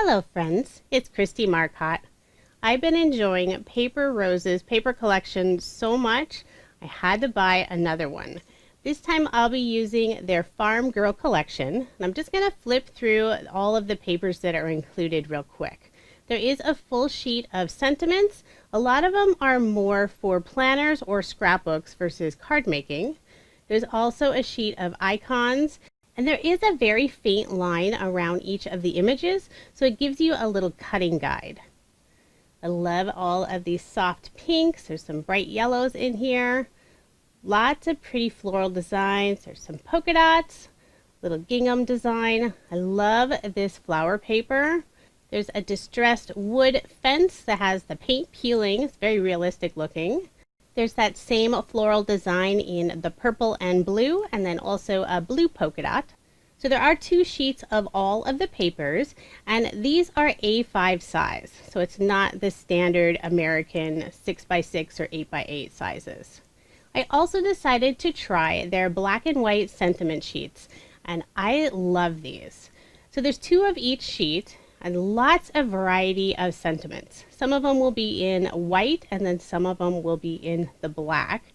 Hello friends, it's Kristie Marcotte. I've been enjoying Paper Rose's paper collection so much, I had to buy another one. This time I'll be using their Farm Girl collection, and I'm just going to flip through all of the papers that are included real quick. There is a full sheet of sentiments. A lot of them are more for planners or scrapbooks versus card making. There's also a sheet of icons. And there is a very faint line around each of the images, so it gives you a little cutting guide. I love all of these soft pinks. There's some bright yellows in here. Lots of pretty floral designs. There's some polka dots, little gingham design. I love this flower paper. There's a distressed wood fence that has the paint peeling. It's very realistic looking. There's that same floral design in the purple and blue, and then also a blue polka dot. So there are two sheets of all of the papers, and these are A5 size. So it's not the standard American 6x6 or 8x8 sizes. I also decided to try their black and white sentiment sheets, and I love these. So there's two of each sheet, and lots of variety of sentiments. Some of them will be in white, and then some of them will be in the black.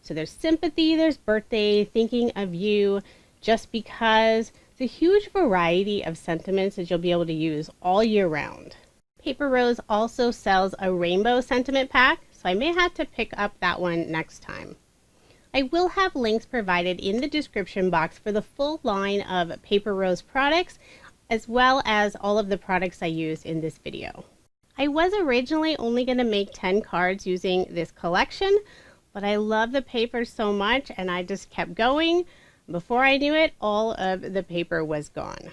So there's sympathy, there's birthday, thinking of you, just because. It's a huge variety of sentiments that you'll be able to use all year round. Paper Rose also sells a rainbow sentiment pack, so I may have to pick up that one next time. I will have links provided in the description box for the full line of Paper Rose products, as well as all of the products I use in this video. I was originally only going to make 10 cards using this collection, but I love the paper so much and I just kept going. Before I knew it, all of the paper was gone.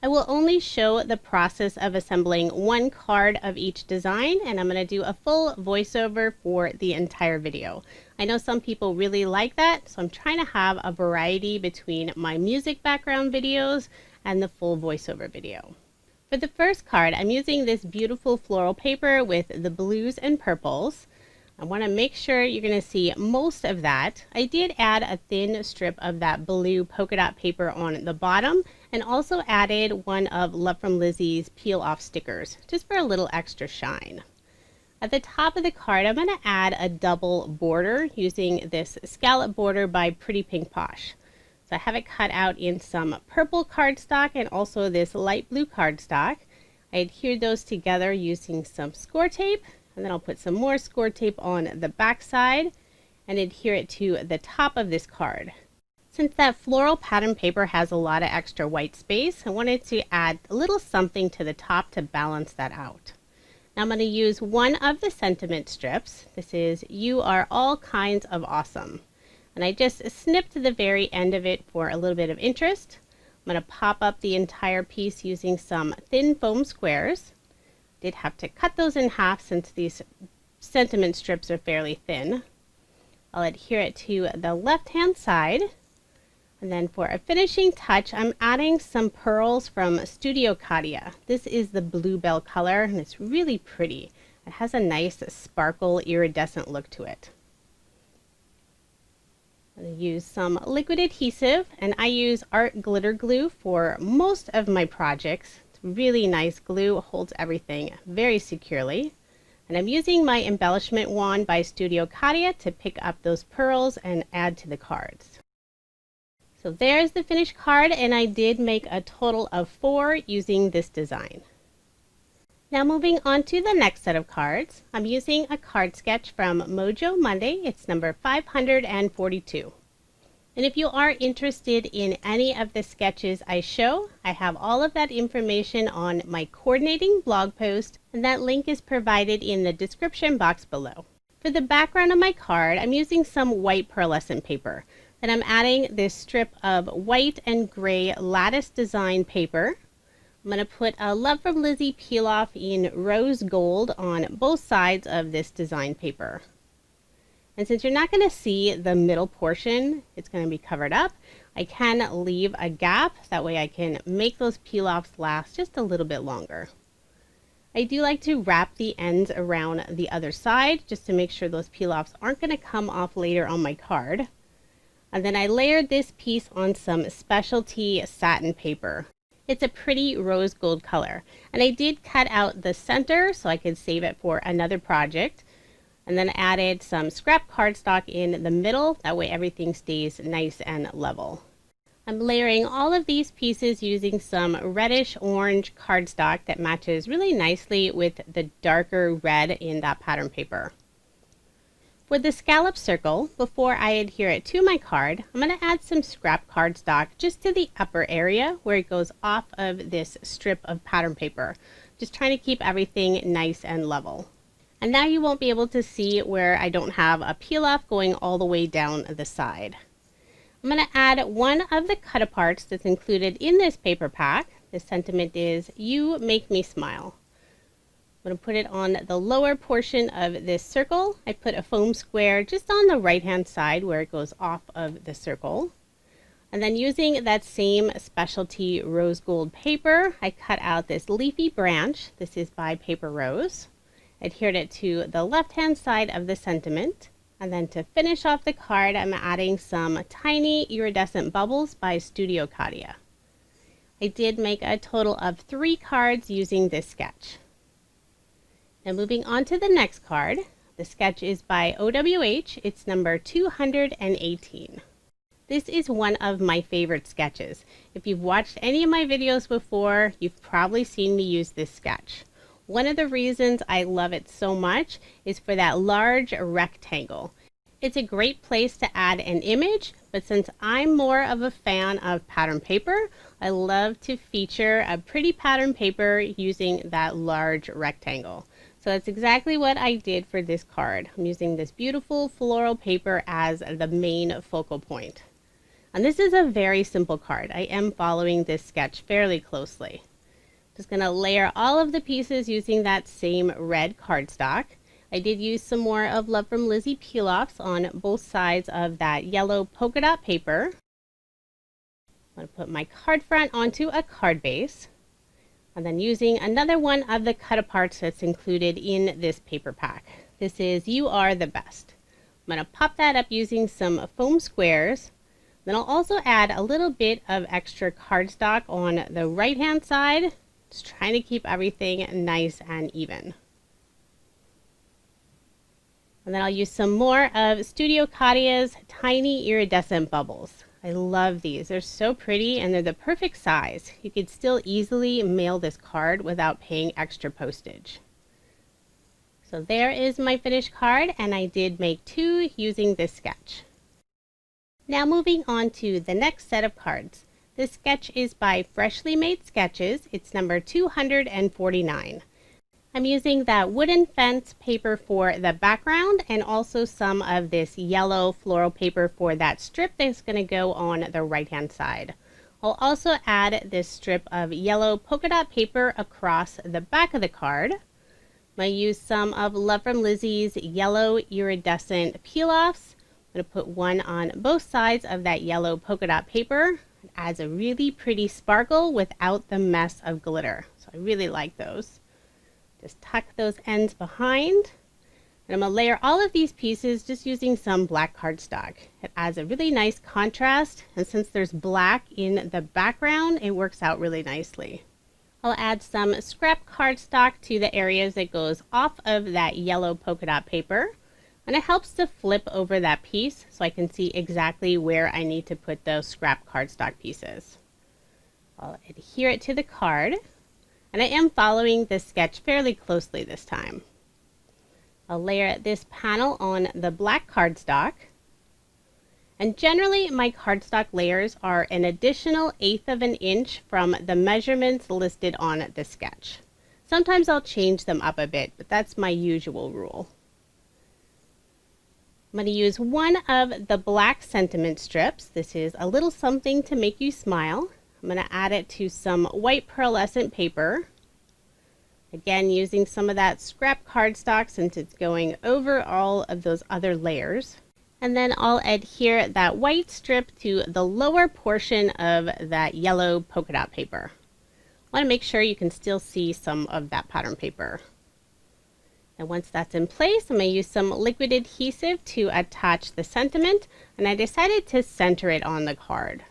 I will only show the process of assembling one card of each design, and I'm going to do a full voiceover for the entire video. I know some people really like that, so I'm trying to have a variety between my music background videos and the full voiceover video. For the first card, I'm using this beautiful floral paper with the blues and purples. I want to make sure you're going to see most of that. I did add a thin strip of that blue polka dot paper on the bottom, and also added one of Love from Lizi's peel off stickers, just for a little extra shine. At the top of the card, I'm going to add a double border using this scallop border by Pretty Pink Posh. So I have it cut out in some purple cardstock and also this light blue cardstock. I adhered those together using some score tape, and then I'll put some more score tape on the back side and adhere it to the top of this card. Since that floral pattern paper has a lot of extra white space, I wanted to add a little something to the top to balance that out. Now I'm going to use one of the sentiment strips. This is You Are All Kinds of Awesome. And I just snipped the very end of it for a little bit of interest. I'm going to pop up the entire piece using some thin foam squares. Did have to cut those in half since these sentiment strips are fairly thin. I'll adhere it to the left hand side. And then for a finishing touch, I'm adding some pearls from Studio Katia. This is the Bluebell color, and it's really pretty. It has a nice sparkle iridescent look to it. I'm going to use some liquid adhesive, and I use art glitter glue for most of my projects. It's really nice glue, holds everything very securely. And I'm using my embellishment wand by Studio Katia to pick up those pearls and add to the cards. So there's the finished card, and I did make a total of 4 using this design. Now moving on to the next set of cards, I'm using a card sketch from Mojo Monday. It's number 542. And if you are interested in any of the sketches I show, I have all of that information on my coordinating blog post, and that link is provided in the description box below. For the background of my card, I'm using some white pearlescent paper. Then I'm adding this strip of white and gray lattice design paper. I'm going to put a Love from Lizi peel off in rose gold on both sides of this design paper. And since you're not going to see the middle portion, it's going to be covered up, I can leave a gap. That way I can make those peel offs last just a little bit longer. I do like to wrap the ends around the other side just to make sure those peel offs aren't going to come off later on my card. And then I layered this piece on some specialty satin paper. It's a pretty rose gold color. And I did cut out the center so I could save it for another project. And then added some scrap cardstock in the middle. That way everything stays nice and level. I'm layering all of these pieces using some reddish orange cardstock that matches really nicely with the darker red in that pattern paper. For the scallop circle, before I adhere it to my card, I'm going to add some scrap cardstock just to the upper area where it goes off of this strip of pattern paper. Just trying to keep everything nice and level. And now you won't be able to see where I don't have a peel off going all the way down the side. I'm going to add one of the cut aparts that's included in this paper pack. The sentiment is, "You make me smile." I'm going to put it on the lower portion of this circle. I put a foam square just on the right hand side where it goes off of the circle. And then using that same specialty rose gold paper, I cut out this leafy branch. This is by Paper Rose. Adhered it to the left hand side of the sentiment. And then to finish off the card, I'm adding some tiny iridescent bubbles by Studio Katia. I did make a total of 3 cards using this sketch. Now moving on to the next card. The sketch is by OWH. It's number 218. This is one of my favorite sketches. If you've watched any of my videos before, you've probably seen me use this sketch. One of the reasons I love it so much is for that large rectangle. It's a great place to add an image, but since I'm more of a fan of pattern paper, I love to feature a pretty pattern paper using that large rectangle. So that's exactly what I did for this card. I'm using this beautiful floral paper as the main focal point. And this is a very simple card. I am following this sketch fairly closely. Just going to layer all of the pieces using that same red cardstock. I did use some more of Love from Lizi peel-offs on both sides of that yellow polka dot paper. I'm going to put my card front onto a card base. And then using another one of the cut aparts that's included in this paper pack. This is "You Are the Best." I'm going to pop that up using some foam squares. Then I'll also add a little bit of extra cardstock on the right hand side. Just trying to keep everything nice and even. And then I'll use some more of Studio Katia's tiny iridescent bubbles. I love these. They're so pretty and they're the perfect size. You could still easily mail this card without paying extra postage. So there is my finished card, and I did make 2 using this sketch. Now moving on to the next set of cards. This sketch is by Freshly Made Sketches. It's number 249. I'm using that wooden fence paper for the background and also some of this yellow floral paper for that strip that's going to go on the right hand side. I'll also add this strip of yellow polka dot paper across the back of the card. I'm going to use some of Love from Lizi's yellow iridescent peel-offs. I'm going to put one on both sides of that yellow polka dot paper. It adds a really pretty sparkle without the mess of glitter. So I really like those. Just tuck those ends behind. And I'm going to layer all of these pieces just using some black cardstock. It adds a really nice contrast, and since there's black in the background, it works out really nicely. I'll add some scrap cardstock to the areas that goes off of that yellow polka dot paper. And it helps to flip over that piece so I can see exactly where I need to put those scrap cardstock pieces. I'll adhere it to the card. And I am following this sketch fairly closely this time. I'll layer this panel on the black cardstock. And generally my cardstock layers are an additional 1/8 of an inch from the measurements listed on the sketch. Sometimes I'll change them up a bit, but that's my usual rule. I'm going to use one of the black sentiment strips. This is "A Little Something to Make You Smile." I'm going to add it to some white pearlescent paper. Again, using some of that scrap cardstock since it's going over all of those other layers. And then I'll adhere that white strip to the lower portion of that yellow polka dot paper. I want to make sure you can still see some of that pattern paper. And once that's in place, I'm going to use some liquid adhesive to attach the sentiment, and I decided to center it on the card.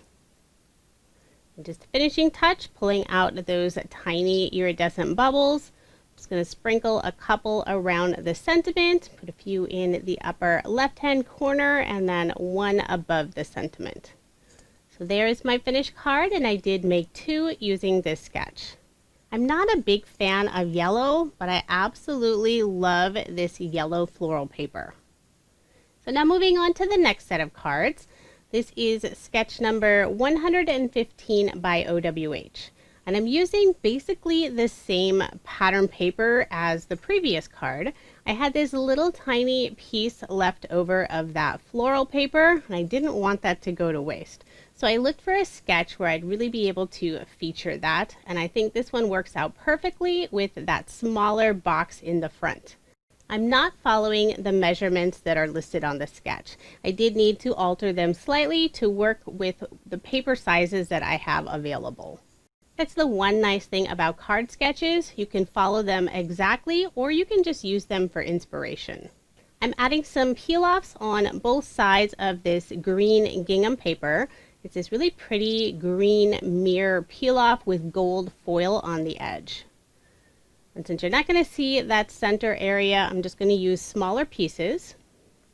And just a finishing touch, pulling out those tiny iridescent bubbles. I'm just going to sprinkle a couple around the sentiment, put a few in the upper left-hand corner, and then one above the sentiment. So there is my finished card, and I did make 2 using this sketch. I'm not a big fan of yellow, but I absolutely love this yellow floral paper. So now moving on to the next set of cards. This is sketch number 115 by OWH. And I'm using basically the same pattern paper as the previous card. I had this little tiny piece left over of that floral paper, and I didn't want that to go to waste. So I looked for a sketch where I'd really be able to feature that, and I think this one works out perfectly with that smaller box in the front. I'm not following the measurements that are listed on the sketch. I did need to alter them slightly to work with the paper sizes that I have available. That's the one nice thing about card sketches. You can follow them exactly, or you can just use them for inspiration. I'm adding some peel-offs on both sides of this green gingham paper. It's this really pretty green mirror peel-off with gold foil on the edge. And since you're not going to see that center area, I'm just going to use smaller pieces.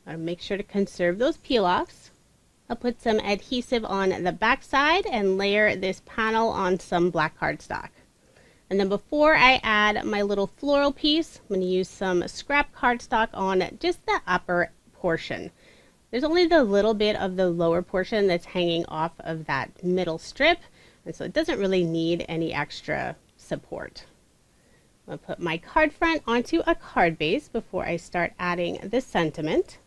I'll make sure to conserve those peel-offs. I'll put some adhesive on the back side and layer this panel on some black cardstock. And then before I add my little floral piece, I'm going to use some scrap cardstock on just the upper portion. There's only the little bit of the lower portion that's hanging off of that middle strip, and so it doesn't really need any extra support. I'm going to put my card front onto a card base before I start adding the sentiment.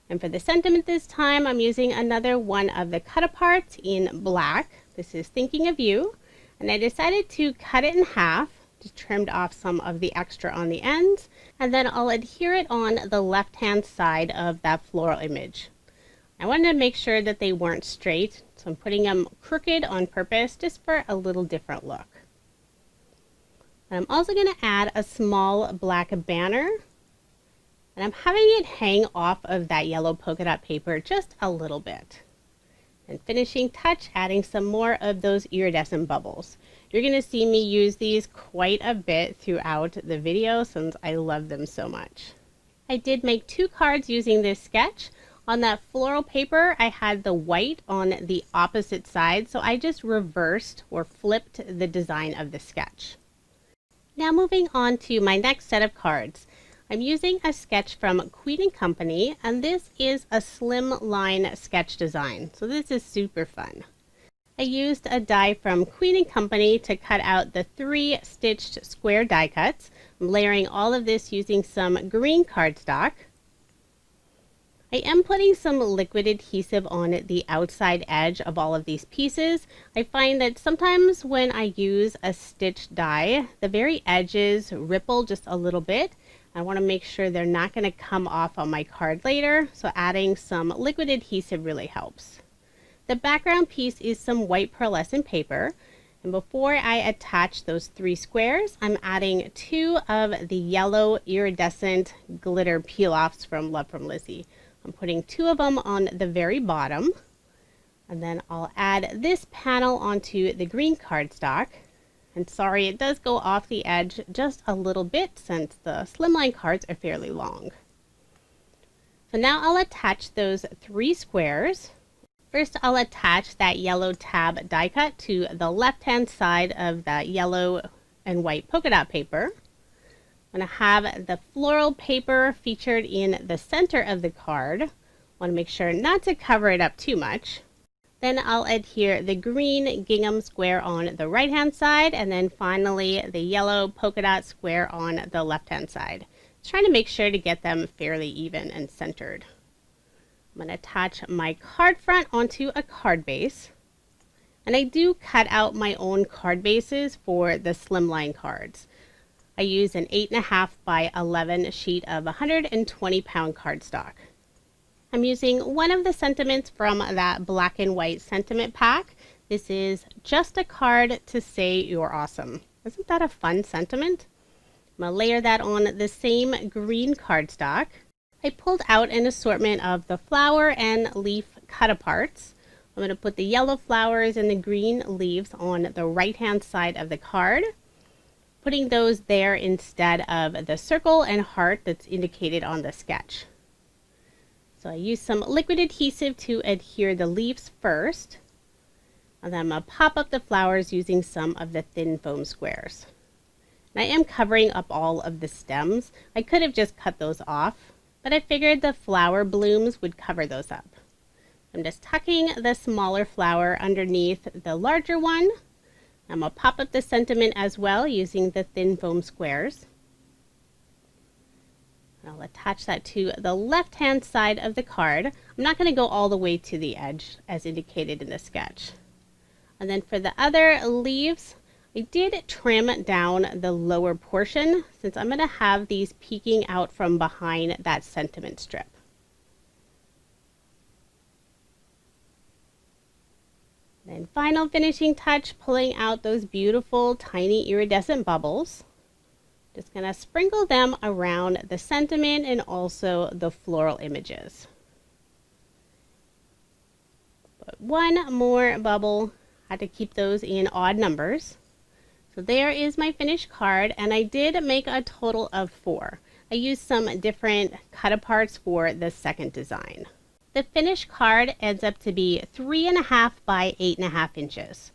And for the sentiment this time, I'm using another one of the cut aparts in black. This is Thinking of You, and I decided to cut it in half. Just trimmed off some of the extra on the ends, and then I'll adhere it on the left-hand side of that floral image. I wanted to make sure that they weren't straight, so I'm putting them crooked on purpose just for a little different look. And I'm also going to add a small black banner, and I'm having it hang off of that yellow polka dot paper just a little bit. And finishing touch, adding some more of those iridescent bubbles. You're going to see me use these quite a bit throughout the video since I love them so much. I did make 2 cards using this sketch. On that floral paper, I had the white on the opposite side, so I just reversed or flipped the design of the sketch. Now moving on to my next set of cards. I'm using a sketch from Queen & Company, and this is a slim line sketch design, so this is super fun. I used a die from Queen & Company to cut out the 3 stitched square die cuts. I'm layering all of this using some green cardstock. I am putting some liquid adhesive on the outside edge of all of these pieces. I find that sometimes when I use a stitched die, the very edges ripple just a little bit. I want to make sure they're not going to come off on my card later, so adding some liquid adhesive really helps. The background piece is some white pearlescent paper, and before I attach those 3 squares, I'm adding 2 of the yellow iridescent glitter peel-offs from Love from Lizi. I'm putting 2 of them on the very bottom, and then I'll add this panel onto the green cardstock. And sorry, it does go off the edge just a little bit since the slimline cards are fairly long. So now I'll attach those 3 squares. First, I'll attach that yellow tab die cut to the left-hand side of that yellow and white polka dot paper. I'm going to have the floral paper featured in the center of the card. I want to make sure not to cover it up too much. Then I'll adhere the green gingham square on the right-hand side, and then finally the yellow polka dot square on the left-hand side. Just trying to make sure to get them fairly even and centered. I'm going to attach my card front onto a card base. And I do cut out my own card bases for the slimline cards. I use an 8.5 by 11 sheet of 120-pound cardstock. I'm using one of the sentiments from that black and white sentiment pack. This is just a card to say you're awesome. Isn't that a fun sentiment? I'm going to layer that on the same green cardstock. I pulled out an assortment of the flower and leaf cut aparts. I'm going to put the yellow flowers and the green leaves on the right-hand side of the card, putting those there instead of the circle and heart that's indicated on the sketch. So I use some liquid adhesive to adhere the leaves first, and then I'm going to pop up the flowers using some of the thin foam squares. And I am covering up all of the stems. I could have just cut those off, but I figured the flower blooms would cover those up. I'm just tucking the smaller flower underneath the larger one. I'm going to pop up the sentiment as well using the thin foam squares. I'll attach that to the left-hand side of the card. I'm not going to go all the way to the edge as indicated in the sketch. And then for the other leaves, I did trim down the lower portion since I'm going to have these peeking out from behind that sentiment strip. Then final finishing touch, pulling out those beautiful tiny iridescent bubbles. Just going to sprinkle them around the sentiment and also the floral images. But one more bubble, had to keep those in odd numbers. So there is my finished card, and I did make a total of 4. I used some different cut aparts for the second design. The finished card ends up to be 3.5 by 8.5 inches.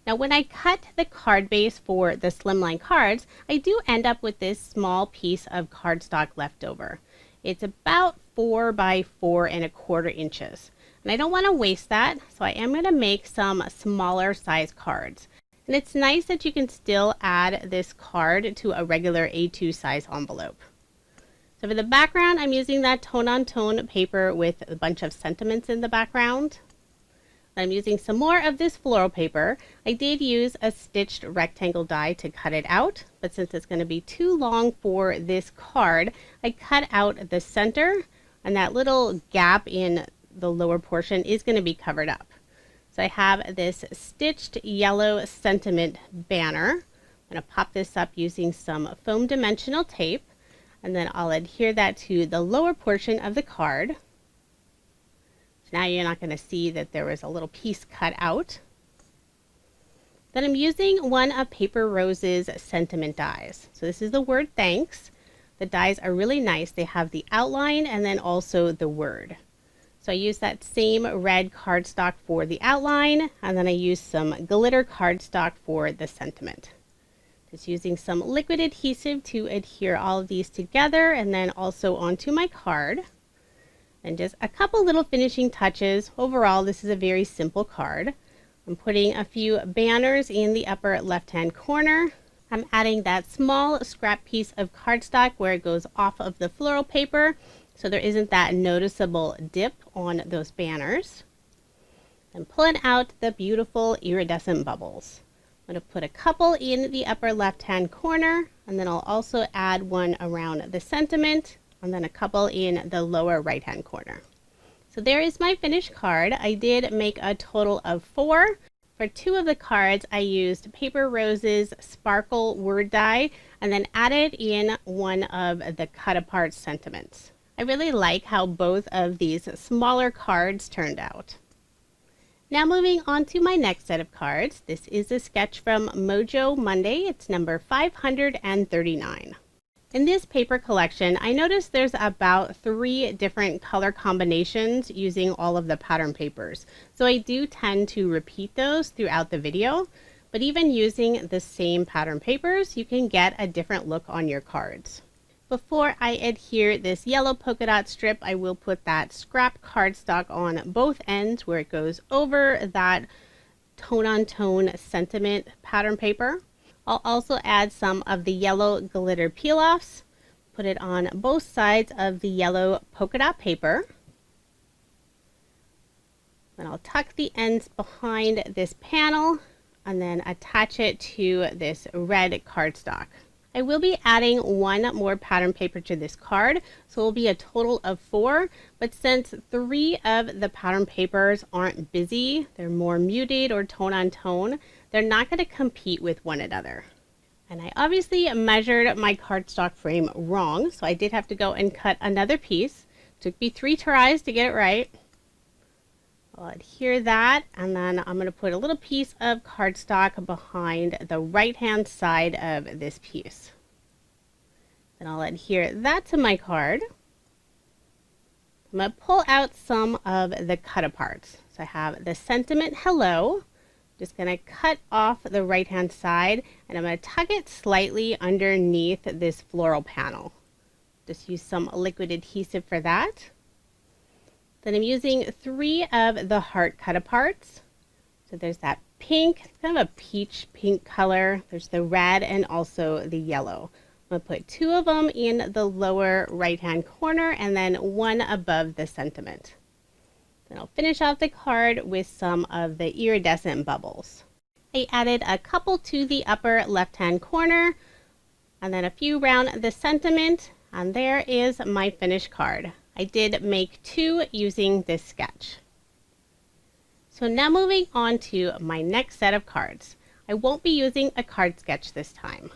Now when I cut the card base for the slimline cards, I do end up with this small piece of cardstock left over. It's about 4 by 4.25 inches. And I don't want to waste that, so I am going to make some smaller size cards. And it's nice that you can still add this card to a regular A2 size envelope. So for the background, I'm using that tone-on-tone paper with a bunch of sentiments in the background. I'm using some more of this floral paper. I did use a stitched rectangle die to cut it out, but since it's going to be too long for this card, I cut out the center, and that little gap in the lower portion is going to be covered up. So I have this stitched yellow sentiment banner. I'm going to pop this up using some foam dimensional tape, and then I'll adhere that to the lower portion of the card. Now you're not going to see that there was a little piece cut out. Then I'm using one of Paper Rose's sentiment dies. So this is the word thanks. The dies are really nice. They have the outline and then also the word. So I use that same red cardstock for the outline, and then I use some glitter cardstock for the sentiment. Just using some liquid adhesive to adhere all of these together and then also onto my card. And just a couple little finishing touches. Overall, this is a very simple card. I'm putting a few banners in the upper left-hand corner. I'm adding that small scrap piece of cardstock where it goes off of the floral paper, so there isn't that noticeable dip on those banners. I'm pulling out the beautiful iridescent bubbles. I'm going to put a couple in the upper left-hand corner, and then I'll also add one around the sentiment, and then a couple in the lower right-hand corner. So there is my finished card. I did make a total of 4. For 2 of the cards, I used Paper Rose's Sparkle Word Die and then added in one of the cut-apart sentiments. I really like how both of these smaller cards turned out. Now moving on to my next set of cards. This is a sketch from Mojo Monday. It's number 539. In this paper collection, I noticed there's about 3 different color combinations using all of the pattern papers. So I do tend to repeat those throughout the video, but even using the same pattern papers, you can get a different look on your cards. Before I adhere this yellow polka dot strip, I will put that scrap cardstock on both ends where it goes over that tone-on-tone sentiment pattern paper. I'll also add some of the yellow glitter peel-offs, put it on both sides of the yellow polka dot paper. Then I'll tuck the ends behind this panel and then attach it to this red cardstock. I will be adding one more pattern paper to this card, so it will be a total of 4, but since 3 of the pattern papers aren't busy, they're more muted or tone-on-tone, they're not going to compete with one another. And I obviously measured my cardstock frame wrong, so I did have to go and cut another piece. Took me 3 tries to get it right. I'll adhere that, and then I'm going to put a little piece of cardstock behind the right-hand side of this piece. Then I'll adhere that to my card. I'm going to pull out some of the cut-aparts. So I have the sentiment hello. Just going to cut off the right-hand side, and I'm going to tuck it slightly underneath this floral panel. Just use some liquid adhesive for that. Then I'm using 3 of the heart cut-aparts. So there's that pink, kind of a peach pink color. There's the red and also the yellow. I'm going to put 2 of them in the lower right-hand corner and then 1 above the sentiment. Then I'll finish off the card with some of the iridescent bubbles. I added a couple to the upper left-hand corner and then a few around the sentiment, and there is my finished card. I did make 2 using this sketch. So now moving on to my next set of cards. I won't be using a card sketch this time.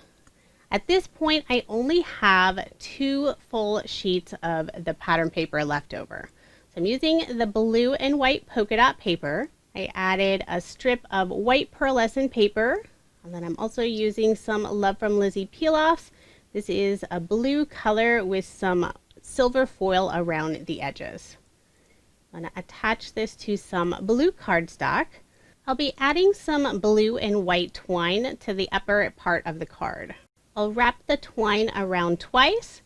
At this point, I only have 2 full sheets of the pattern paper left over. So I'm using the blue and white polka dot paper. I added a strip of white pearlescent paper, and then I'm also using some Love from Lizi peel-offs. This is a blue color with some silver foil around the edges. I'm going to attach this to some blue cardstock. I'll be adding some blue and white twine to the upper part of the card. I'll wrap the twine around twice,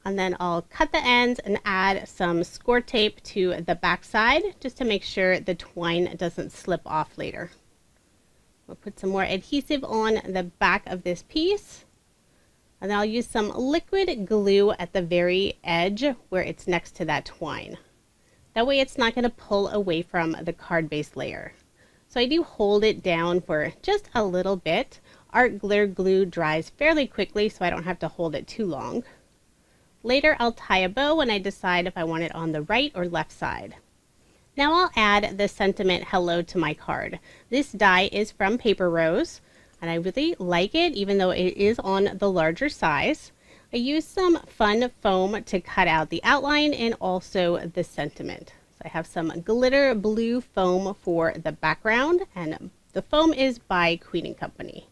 and then I'll cut the ends and add some score tape to the back side just to make sure the twine doesn't slip off later. We'll put some more adhesive on the back of this piece. And then I'll use some liquid glue at the very edge where it's next to that twine. That way it's not going to pull away from the card base layer. So I do hold it down for just a little bit. Art glitter glue dries fairly quickly, so I don't have to hold it too long. Later I'll tie a bow when I decide if I want it on the right or left side. Now I'll add the sentiment hello to my card. This die is from Paper Rose, and I really like it even though it is on the larger size. I used some fun foam to cut out the outline and also the sentiment. So I have some glitter blue foam for the background, and the foam is by Queen & Company.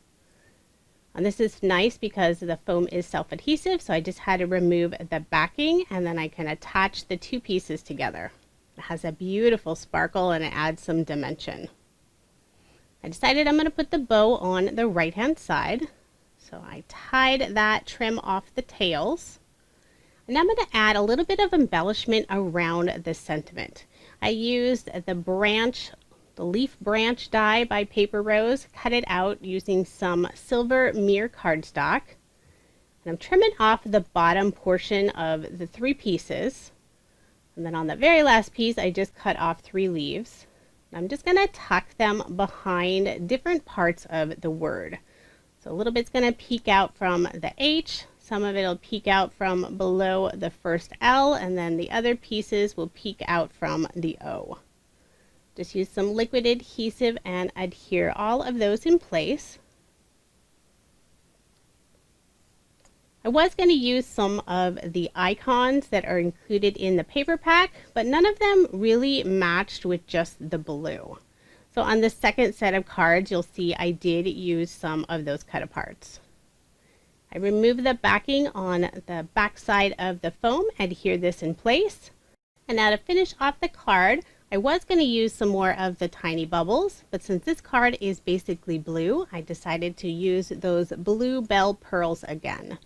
And this is nice because the foam is self-adhesive, so I just had to remove the backing and then I can attach the 2 pieces together. It has a beautiful sparkle and it adds some dimension. I decided I'm going to put the bow on the right hand side. So I tied that trim off the tails. And I'm going to add a little bit of embellishment around the sentiment. I used the leaf branch die by Paper Rose, cut it out using some silver mirror cardstock. And I'm trimming off the bottom portion of the 3 pieces. And then on the very last piece, I just cut off 3 leaves. I'm just going to tuck them behind different parts of the word. So a little bit's going to peek out from the H, some of it will peek out from below the first L, and then the other pieces will peek out from the O. Just use some liquid adhesive and adhere all of those in place. I was going to use some of the icons that are included in the paper pack, but none of them really matched with just the blue. So on the second set of cards, you'll see I did use some of those cut aparts. I removed the backing on the back side of the foam, adhere this in place. And now to finish off the card, I was going to use some more of the tiny bubbles, but since this card is basically blue, I decided to use those Bluebell pearls again.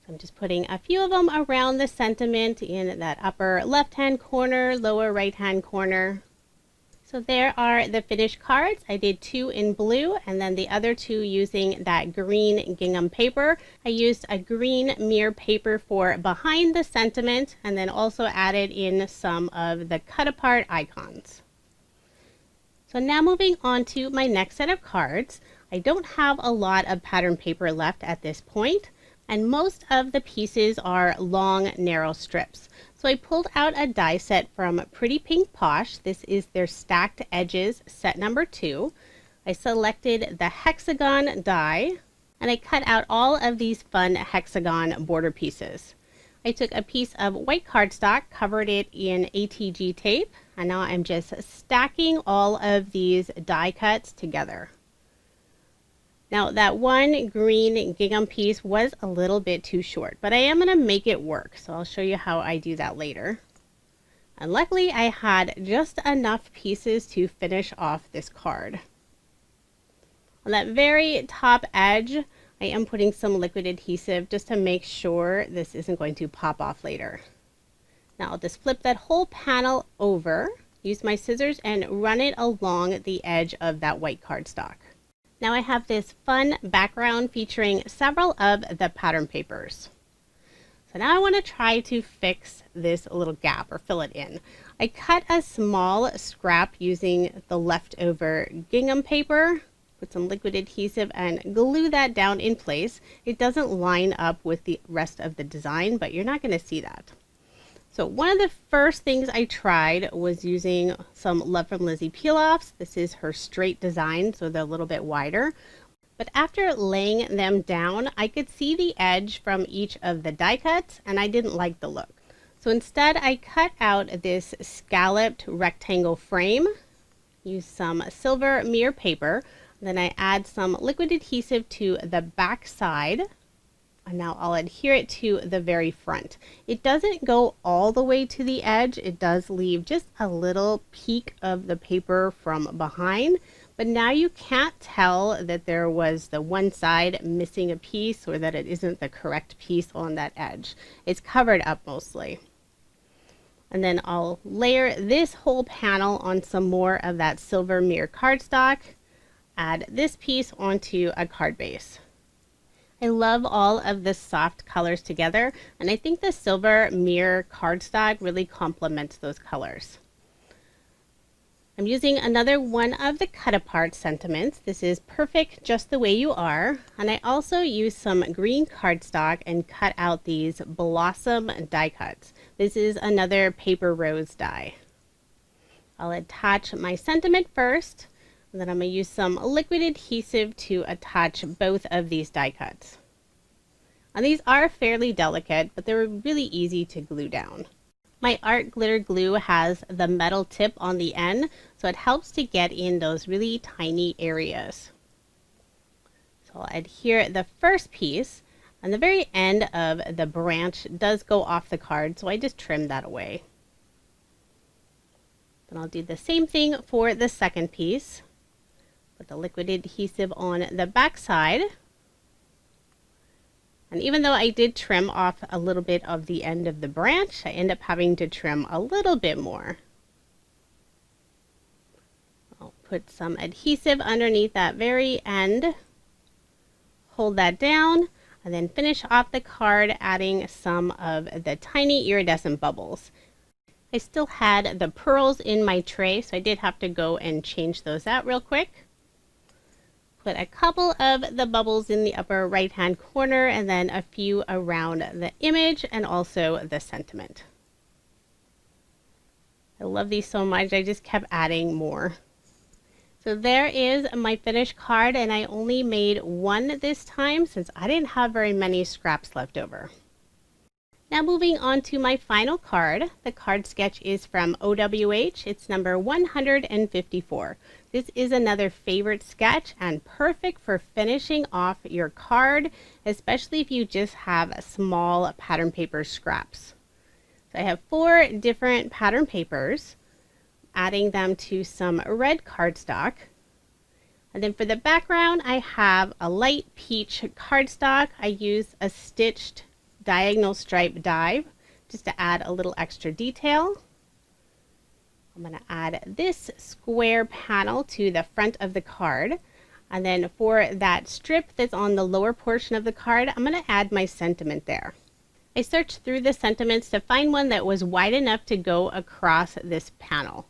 I'm just putting a few of them around the sentiment in that upper left-hand corner, lower right-hand corner. So there are the finished cards. I did 2 in blue and then the other 2 using that green gingham paper. I used a green mirror paper for behind the sentiment and then also added in some of the cut-apart icons. So now moving on to my next set of cards. I don't have a lot of pattern paper left at this point, and most of the pieces are long, narrow strips. So I pulled out a die set from Pretty Pink Posh. This is their Stacked Edges set number 2. I selected the hexagon die, and I cut out all of these fun hexagon border pieces. I took a piece of white cardstock, covered it in ATG tape, And now I'm just stacking all of these die cuts together. Now that one green gingham piece was a little bit too short, but I am going to make it work. So I'll show you how I do that later. And luckily I had just enough pieces to finish off this card. On that very top edge, I am putting some liquid adhesive just to make sure this isn't going to pop off later. Now I'll just flip that whole panel over, use my scissors and run it along the edge of that white cardstock. Now I have this fun background featuring several of the pattern papers. So now I want to try to fix this little gap or fill it in. I cut a small scrap using the leftover gingham paper, put some liquid adhesive and glue that down in place. It doesn't line up with the rest of the design, but you're not going to see that. So one of the first things I tried was using some Love from Lizi peel-offs. This is her straight design, so they're a little bit wider. But after laying them down, I could see the edge from each of the die cuts, and I didn't like the look. So instead, I cut out this scalloped rectangle frame, use some silver mirror paper, then I add some liquid adhesive to the back side. And now I'll adhere it to the very front. It doesn't go all the way to the edge. It does leave just a little peek of the paper from behind. But now you can't tell that there was the one side missing a piece or that it isn't the correct piece on that edge. It's covered up mostly. And then I'll layer this whole panel on some more of that silver mirror cardstock. Add this piece onto a card base. I love all of the soft colors together, and I think the silver mirror cardstock really complements those colors. I'm using another one of the cut apart sentiments. This is Perfect Just the Way You Are, and I also used some green cardstock and cut out these Blossom die cuts. This is another paper rose die. I'll attach my sentiment first. And then I'm going to use some liquid adhesive to attach both of these die cuts. And these are fairly delicate, but they're really easy to glue down. My art glitter glue has the metal tip on the end, so it helps to get in those really tiny areas. So I'll adhere the first piece, and the very end of the branch does go off the card, so I just trimmed that away. Then I'll do the same thing for the second piece. Put the liquid adhesive on the back side. And even though I did trim off a little bit of the end of the branch, I end up having to trim a little bit more. I'll put some adhesive underneath that very end, hold that down, and then finish off the card adding some of the tiny iridescent bubbles. I still had the pearls in my tray, so I did have to go and change those out real quick. Put a couple of the bubbles in the upper right hand corner and then a few around the image and also the sentiment. I love these so much, I just kept adding more. So there is my finished card, and I only made one this time since I didn't have very many scraps left over. Now moving on to my final card. The card sketch is from OWH. It's number 154. This is another favorite sketch and perfect for finishing off your card, especially if you just have small pattern paper scraps. So I have 4 different pattern papers, adding them to some red cardstock. And then for the background, I have a light peach cardstock. I use a stitched diagonal stripe die just to add a little extra detail. I'm going to add this square panel to the front of the card, and then for that strip that's on the lower portion of the card, I'm going to add my sentiment there. I searched through the sentiments to find one that was wide enough to go across this panel.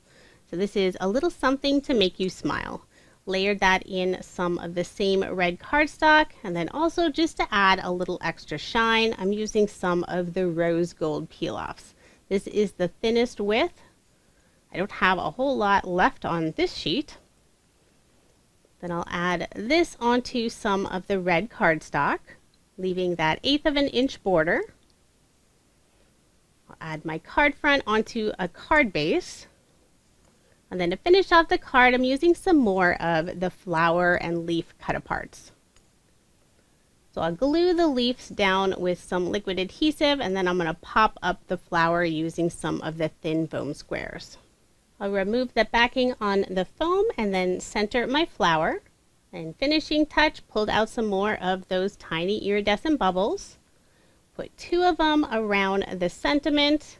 So this is a little something to make you smile. Layered that in some of the same red cardstock, and then also just to add a little extra shine, I'm using some of the rose gold peel-offs. This is the thinnest width. I don't have a whole lot left on this sheet. Then I'll add this onto some of the red cardstock, leaving that 1/8 of an inch border. I'll add my card front onto a card base. And then to finish off the card, I'm using some more of the flower and leaf cut-aparts. So I'll glue the leaves down with some liquid adhesive, and then I'm going to pop up the flower using some of the thin foam squares. I'll remove the backing on the foam and then center my flower. And finishing touch, pulled out some more of those tiny iridescent bubbles. Put 2 of them around the sentiment.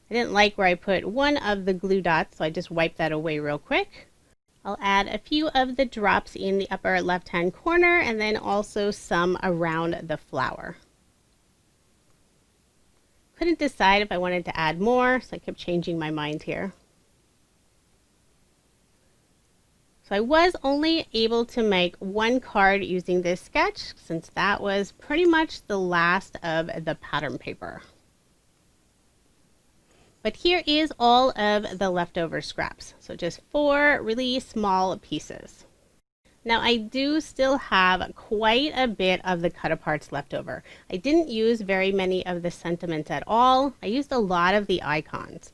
I didn't like where I put one of the glue dots, so I just wiped that away real quick. I'll add a few of the drops in the upper left-hand corner and then also some around the flower. Couldn't decide if I wanted to add more, so I kept changing my mind here. So I was only able to make 1 card using this sketch, since that was pretty much the last of the pattern paper. But here is all of the leftover scraps. So just 4 really small pieces. Now I do still have quite a bit of the cut-aparts left over. I didn't use very many of the sentiments at all. I used a lot of the icons.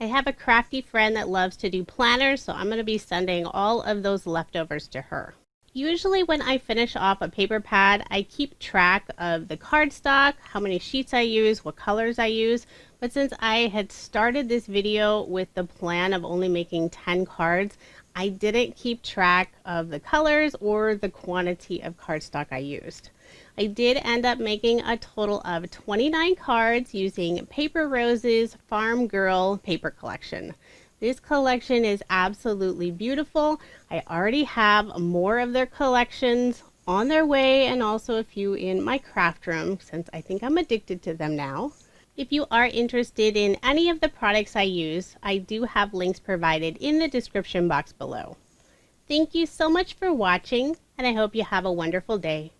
I have a crafty friend that loves to do planners, so I'm going to be sending all of those leftovers to her. Usually when I finish off a paper pad, I keep track of the cardstock, how many sheets I use, what colors I use. But since I had started this video with the plan of only making 10 cards, I didn't keep track of the colors or the quantity of cardstock I used. I did end up making a total of 29 cards using Paper Rose's Farm Girl paper collection. This collection is absolutely beautiful. I already have more of their collections on their way and also a few in my craft room since I think I'm addicted to them now. If you are interested in any of the products I use, I do have links provided in the description box below. Thank you so much for watching, and I hope you have a wonderful day.